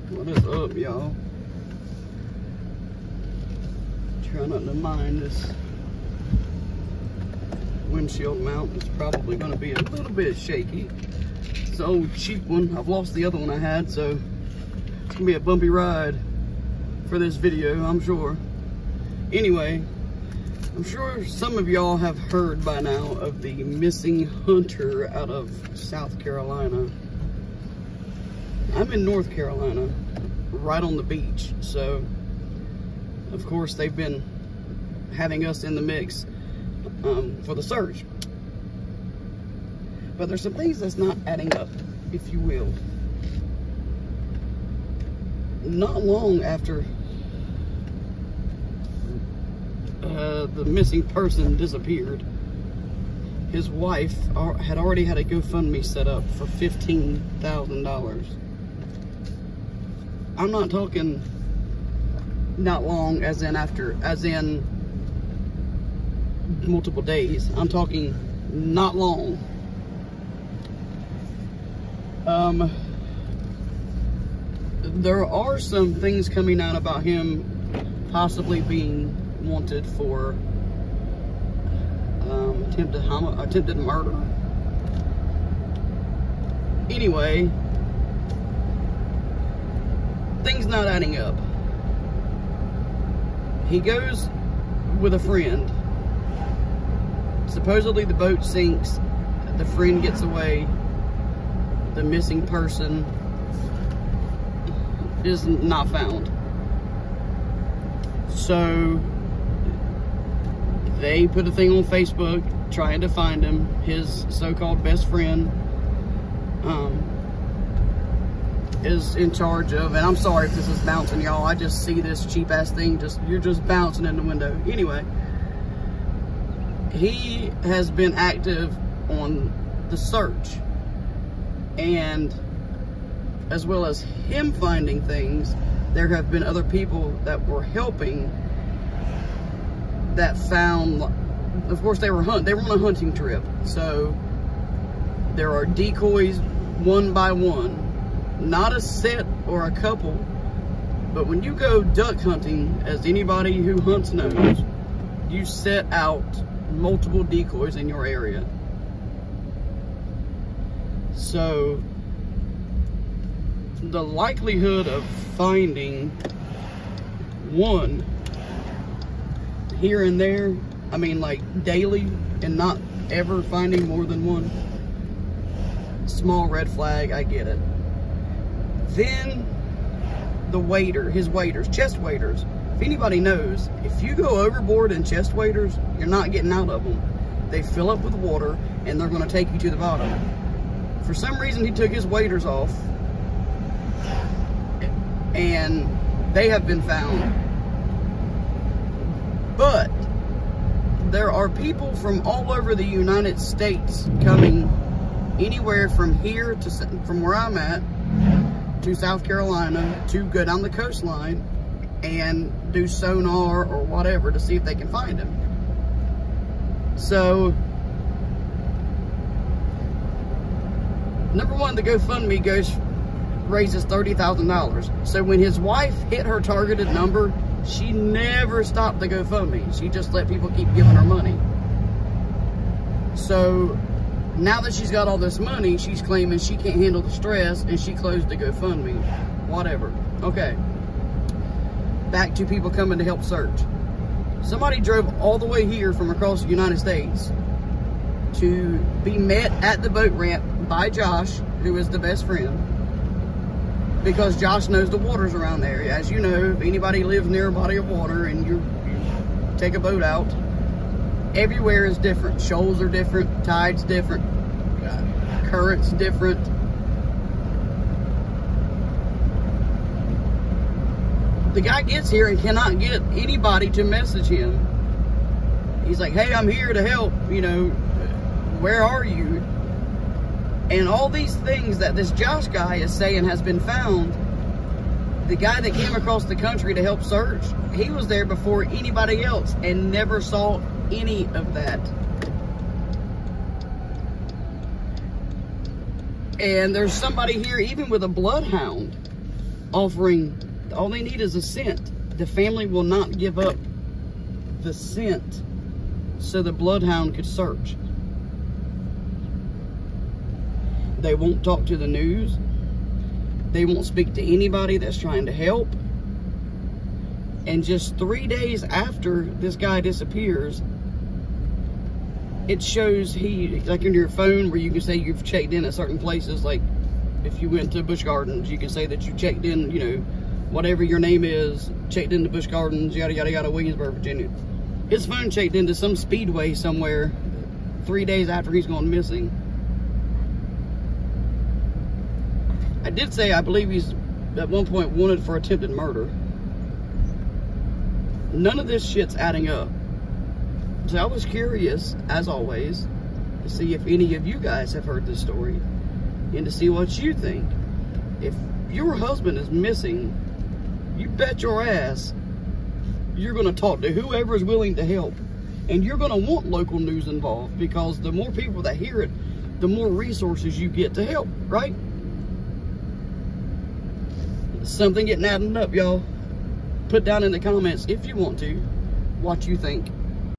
What is up, y'all? Try not to mind this windshield mount. It's probably going to be a little bit shaky. It's an old cheap one. I've lost the other one I had, so it's going to be a bumpy ride for this video, I'm sure. Anyway, I'm sure some of y'all have heard by now of the missing hunter out of South Carolina. I'm in North Carolina, right on the beach, so of course they've been having us in the mix for the search. But there's some things that's not adding up, if you will. Not long after the missing person disappeared, his wife had already had a GoFundMe set up for $15,000. I'm not talking not long as in multiple days. I'm talking not long. There are some things coming out about him possibly being wanted for attempted murder. Anyway, things not adding up. He goes with a friend. Supposedly the boat sinks, the friend gets away, the missing person is not found. So they put a thing on Facebook trying to find him. His so-called best friend is in charge of, and I'm sorry if this is bouncing, y'all. I just see this cheap ass thing, you're just bouncing in the window. Anyway, he has been active on the search, and as well as him finding things, there have been other people that were helping that found, of course they were on a hunting trip, so there are decoys one by one, not a set or a couple, but when you go duck hunting, as anybody who hunts knows, you set out multiple decoys in your area. So the likelihood of finding one here and there, I mean like daily, and not ever finding more than one, small red flag, I get it. Then the waiter, his waiters, chest waiters. If anybody knows, if you go overboard in chest waiters, you're not getting out of them. They fill up with water and they're going to take you to the bottom. For some reason, he took his waiters off and they have been found. But there are people from all over the United States coming anywhere from here to, from where I'm at, to South Carolina, to go down the coastline and do sonar or whatever to see if they can find him. So, number one, the GoFundMe raises $30,000. So when his wife hit her targeted number, she never stopped the GoFundMe. She just let people keep giving her money. So now that she's got all this money, she's claiming she can't handle the stress and she closed the GoFundMe. Whatever. Okay. Back to people coming to help search. Somebody drove all the way here from across the United States to be met at the boat ramp by Josh, who is the best friend, because Josh knows the waters around there. As you know, if anybody lives near a body of water and you take a boat out, everywhere is different. Shoals are different, tides different, currents different. The guy gets here and cannot get anybody to message him. He's like, hey, I'm here to help, you know, where are you? And all these things that this Josh guy is saying has been found, the guy that came across the country to help search, he was there before anybody else and never saw any of that. And there's somebody here even with a bloodhound offering, all they need is a cent. The family will not give up the cent so the bloodhound could search. They won't talk to the news. They won't speak to anybody that's trying to help. And just 3 days after this guy disappears, it shows like in your phone where you can say you've checked in at certain places. Like if you went to Busch Gardens, you can say that you checked in, you know, whatever your name is, checked into Busch Gardens, yada, yada, yada, Williamsburg, Virginia. His phone checked into some speedway somewhere 3 days after he's gone missing. I did say I believe he's at one point wanted for attempted murder. None of this shit's adding up. So I was curious, as always, to see if any of you guys have heard this story and to see what you think. If your husband is missing, you bet your ass you're going to talk to whoever is willing to help. And you're going to want local news involved, because the more people that hear it, the more resources you get to help, right? Something getting added up, y'all. Put down in the comments, if you want to, what you think.